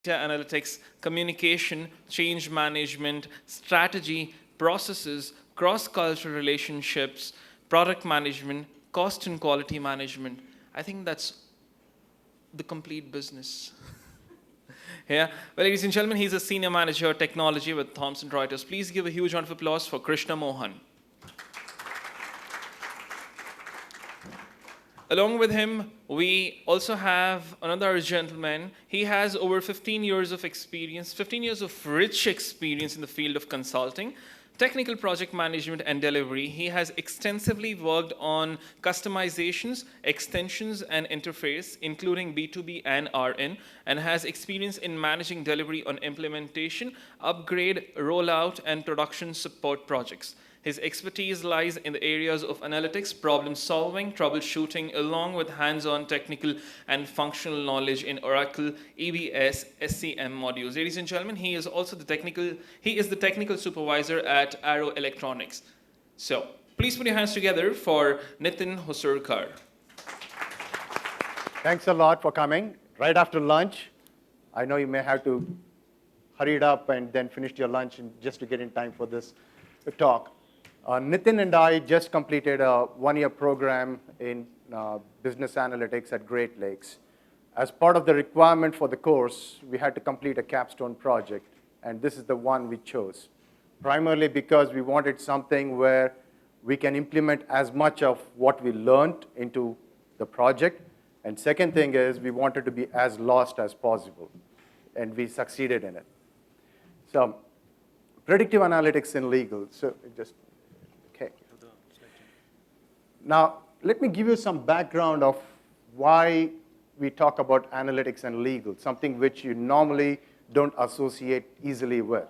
data analytics, communication, change management, strategy, processes, cross-cultural relationships, product management, cost and quality management. I think that's the complete business. Yeah. Well, ladies and gentlemen, he's a senior manager technology with Thomson Reuters. Please give a huge round of applause for Krishna Mohan. Along with him, we also have another gentleman. He has over 15 years of experience, 15 years of rich experience in the field of consulting, technical project management and delivery. He has extensively worked on customizations, extensions, and interface, including B2B and RN, and has experience in managing delivery on implementation, upgrade, rollout, and production support projects. His expertise lies in the areas of analytics, problem solving, troubleshooting, along with hands-on technical and functional knowledge in Oracle, EBS, SCM modules. Ladies and gentlemen, he is the technical supervisor at Arrow Electronics. So, please put your hands together for Nitin Hosurkar. Thanks a lot for coming. Right after lunch, I know you may have to hurry it up and then finish your lunch just to get in time for this talk. Nitin and I just completed a one-year program in business analytics at Great Lakes. As part of the requirement for the course, we had to complete a capstone project, and this is the one we chose, primarily because we wanted something where we can implement as much of what we learned into the project, and second thing is we wanted to be as lost as possible, and we succeeded in it. So, predictive analytics in legal. So, okay. Now, let me give you some background of why we talk about analytics and legal, something which you normally don't associate easily with.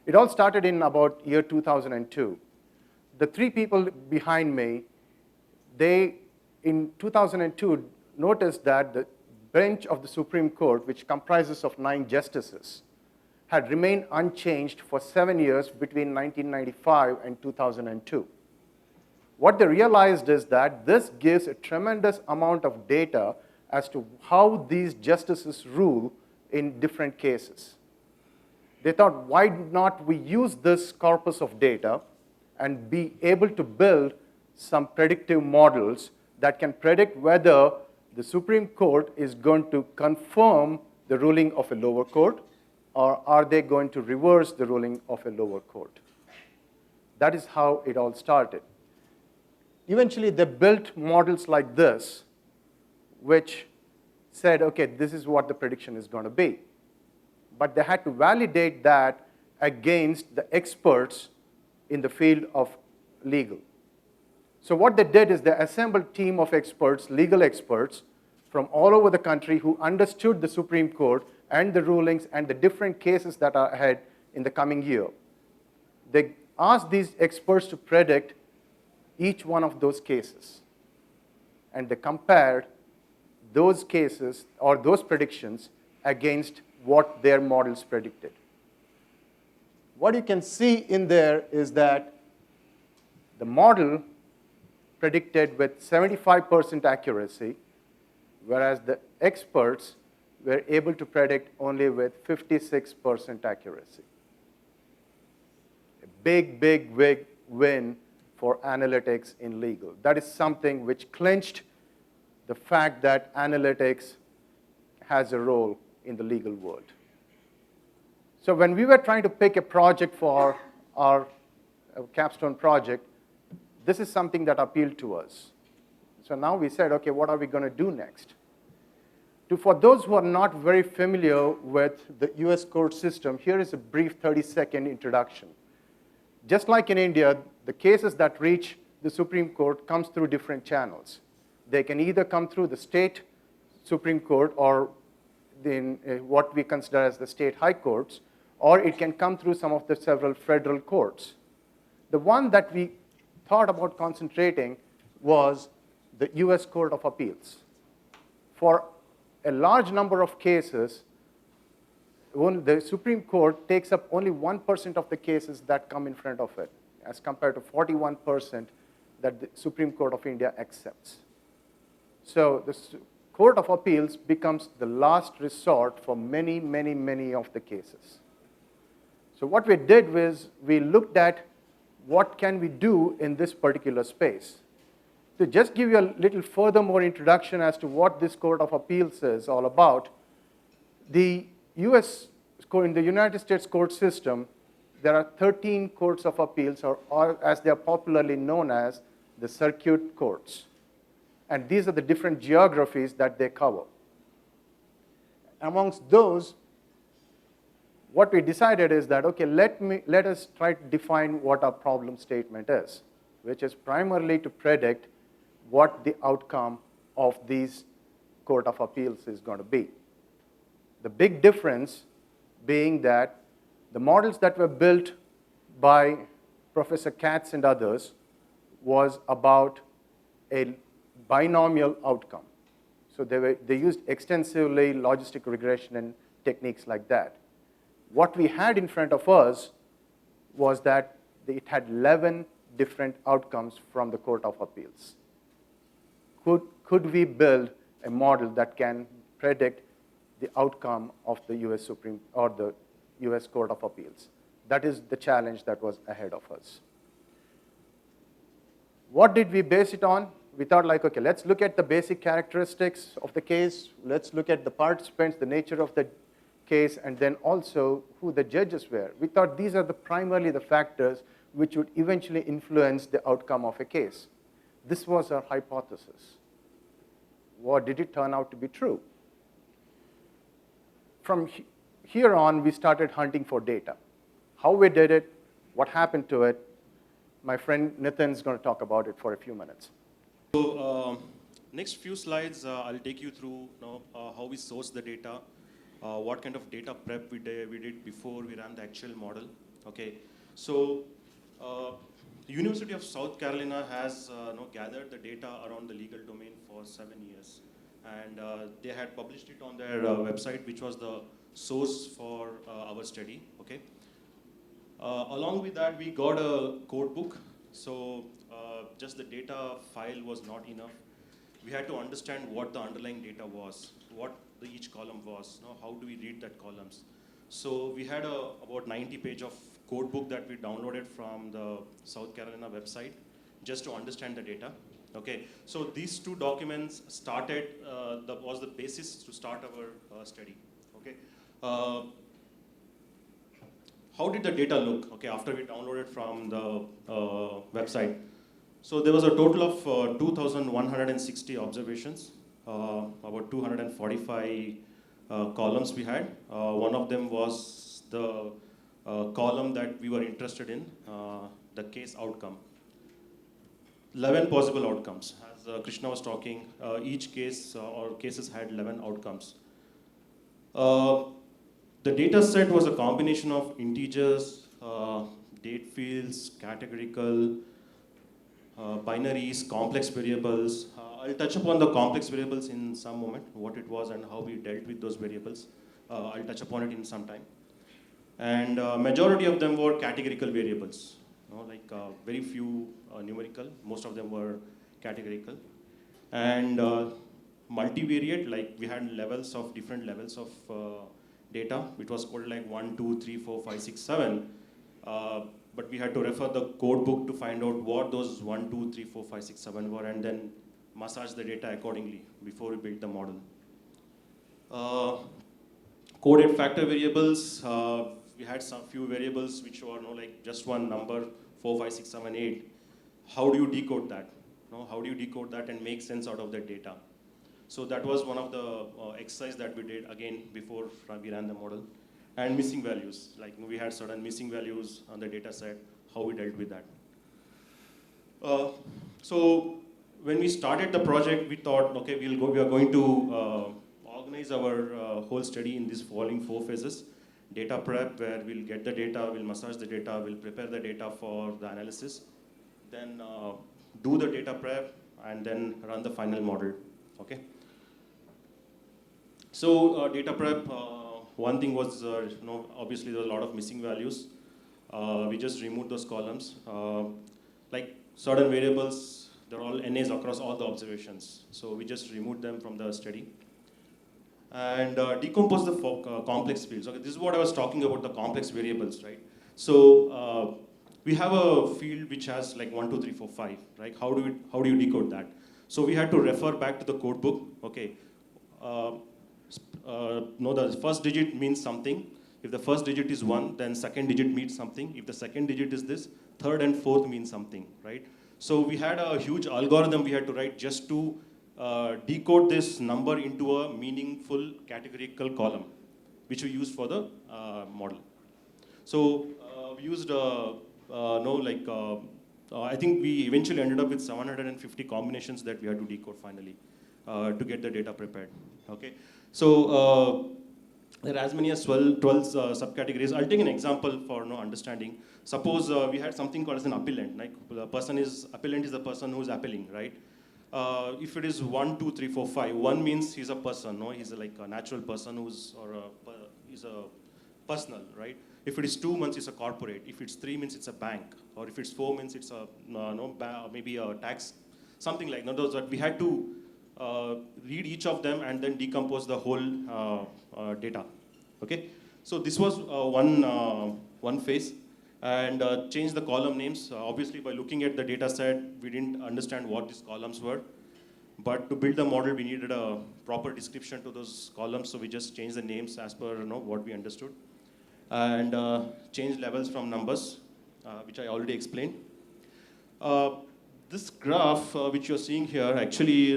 It all started in about year 2002. The three people behind me, they, in 2002, noticed that the bench of the Supreme Court, which comprises of 9 justices, had remained unchanged for 7 years between 1995 and 2002. What they realized is that this gives a tremendous amount of data as to how these justices rule in different cases. They thought, why not we use this corpus of data and be able to build some predictive models that can predict whether the Supreme Court is going to confirm the ruling of a lower court, or are they going to reverse the ruling of a lower court? That is how it all started. Eventually, they built models like this, which said, okay, this is what the prediction is going to be. But they had to validate that against the experts in the field of legal. So what they did is they assembled a team of experts, legal experts, from all over the country who understood the Supreme Court and the rulings and the different cases that are ahead in the coming year. They asked these experts to predict each one of those cases. And they compared those cases or those predictions against what their models predicted. What you can see in there is that the model predicted with 75% accuracy, whereas the experts were able to predict only with 56% accuracy. A big, big, big win for analytics in legal. That is something which clinched the fact that analytics has a role in the legal world. So when we were trying to pick a project for our capstone project, this is something that appealed to us. So now we said, okay, what are we going to do next? For those who are not very familiar with the US court system, here is a brief 30-second introduction. Just like in India, the cases that reach the Supreme Court comes through different channels. They can either come through the state Supreme Court or what we consider as the state high courts, or it can come through some of the several federal courts. The one that we thought about concentrating was the US Court of Appeals. For a large number of cases, the Supreme Court takes up only 1% of the cases that come in front of it, as compared to 41% that the Supreme Court of India accepts. So the Court of Appeals becomes the last resort for many, many, many of the cases. So what we did was we looked at what can we do in this particular space. To just give you a little further more introduction as to what this Court of Appeals is all about, in the United States court system, there are 13 courts of appeals, or as they are popularly known as, the circuit courts. And these are the different geographies that they cover. Amongst those, what we decided is that, okay, let us try to define what our problem statement is, which is primarily to predict what the outcome of these Court of Appeals is going to be. The big difference being that the models that were built by Professor Katz and others was about a binomial outcome. So they used extensively logistic regression and techniques like that. What we had in front of us was that it had 11 different outcomes from the Court of Appeals. Could we build a model that can predict the outcome of the US Supreme or the US Court of Appeals? That is the challenge that was ahead of us. What did we base it on? We thought like, okay, let's look at the basic characteristics of the case. Let's look at the participants, the nature of the case, and then also who the judges were. We thought these are primarily the factors which would eventually influence the outcome of a case. This was our hypothesis. What did it turn out to be true? From here on, we started hunting for data. How we did it, what happened to it, my friend Nitin is going to talk about it for a few minutes. So next few slides, I'll take you through how we source the data, what kind of data prep we did before we ran the actual model. Okay, so the University of South Carolina has gathered the data around the legal domain for 7 years, and they had published it on their website, which was the source for our study. Okay. Along with that, we got a code book. So just the data file was not enough. We had to understand what the underlying data was, what each column was, how do we read that columns. So we had about 90-page of code book that we downloaded from the South Carolina website just to understand the data. Okay, so these two documents was the basis to start our study. Okay. How did the data look, okay, after we downloaded from the website? So there was a total of 2,160 observations, about 245 columns we had. One of them was the column that we were interested in, the case outcome. 11 possible outcomes. As Krishna was talking, each case or cases had 11 outcomes. The data set was a combination of integers, date fields, categorical, binaries, complex variables. I'll touch upon the complex variables in some moment, what it was and how we dealt with those variables. I'll touch upon it in some time. And majority of them were categorical variables, like very few numerical, most of them were categorical. And multivariate, like we had different levels of data, which was called like 1, 2, 3, 4, 5, 6, 7. But we had to refer the code book to find out what those 1, 2, 3, 4, 5, 6, 7 were, and then massage the data accordingly before we built the model. Coded factor variables, we had some few variables which were like just one number, 4, 5, 6, 7, 8. How do you decode that? How do you decode that and make sense out of that data? So that was one of the exercises that we did again before we ran the model. And missing values, like we had certain missing values on the data set, how we dealt with that. So when we started the project, we thought, okay, we are going to organize our whole study in these following 4 phases. Data prep, where we'll get the data, we'll massage the data, we'll prepare the data for the analysis, then do the data prep, and then run the final model. Okay. So data prep, one thing was, obviously there were a lot of missing values. We just removed those columns. Like certain variables, They're all NAs across all the observations. So we just removed them from the study. And decompose the complex fields. Okay, this is what I was talking about, the complex variables, right? So we have a field which has like 1, 2, 3, 4, 5, right? How do you decode that? So we had to refer back to the code book. Okay, no, the first digit means something. If the first digit is 1, then second digit means something. If the second digit is this, third and fourth means something, right? So we had a huge algorithm we had to write just to decode this number into a meaningful categorical column, which we used for the model. So we used, I think we eventually ended up with 750 combinations that we had to decode finally to get the data prepared. Okay, so there are as many as 12 subcategories. I'll take an example for understanding. Suppose we had something called as an appellant. Like appellant is the person who's appelling, right? If it is 1, 2, 3, 4, 5, 1 means he's a person, no? He's like a natural person he's a personal, right? If it is 2 means it's a corporate. If it's 3 means it's a bank. Or if it's 4 means it's a maybe a tax, something like that. Those that we had to read each of them and then decompose the whole data. Okay, so this was one phase, and change the column names. Obviously, by looking at the data set, we didn't understand what these columns were. But to build the model, we needed a proper description to those columns, so we just changed the names as per what we understood, and changed levels from numbers, which I already explained. This graph, which you're seeing here, actually,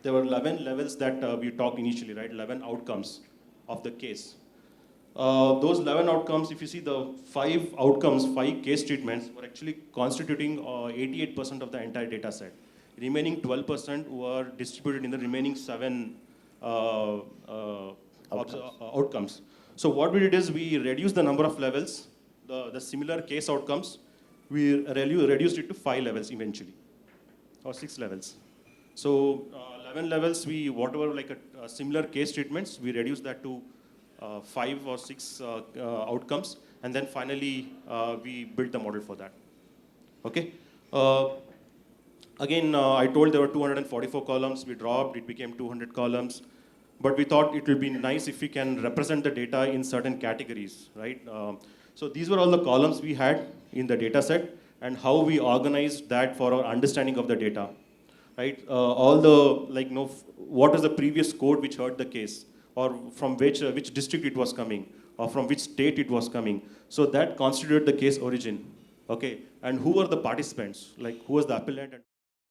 there were 11 levels that we talked initially, right? 11 outcomes of the case. Those 11 outcomes, if you see the 5 outcomes, 5 case treatments, were actually constituting 88% of the entire data set. Remaining 12% were distributed in the remaining 7 outcomes. So what we did is we reduced the number of levels, the similar case outcomes, we reduced it to 5 levels eventually, or 6 levels. So 11 levels, whatever like a similar case treatments, we reduced that to 5 or 6 outcomes, and then finally we built the model for that. Okay. Again, I told there were 244 columns. We dropped, it became 200 columns. But we thought it would be nice if we can represent the data in certain categories, right? So these were all the columns we had in the data set and how we organized that for our understanding of the data, right? All the, what is the previous code which heard the case, or from which district it was coming, or from which state it was coming. So that constituted the case origin, okay? And who were the participants, like who was the appellant?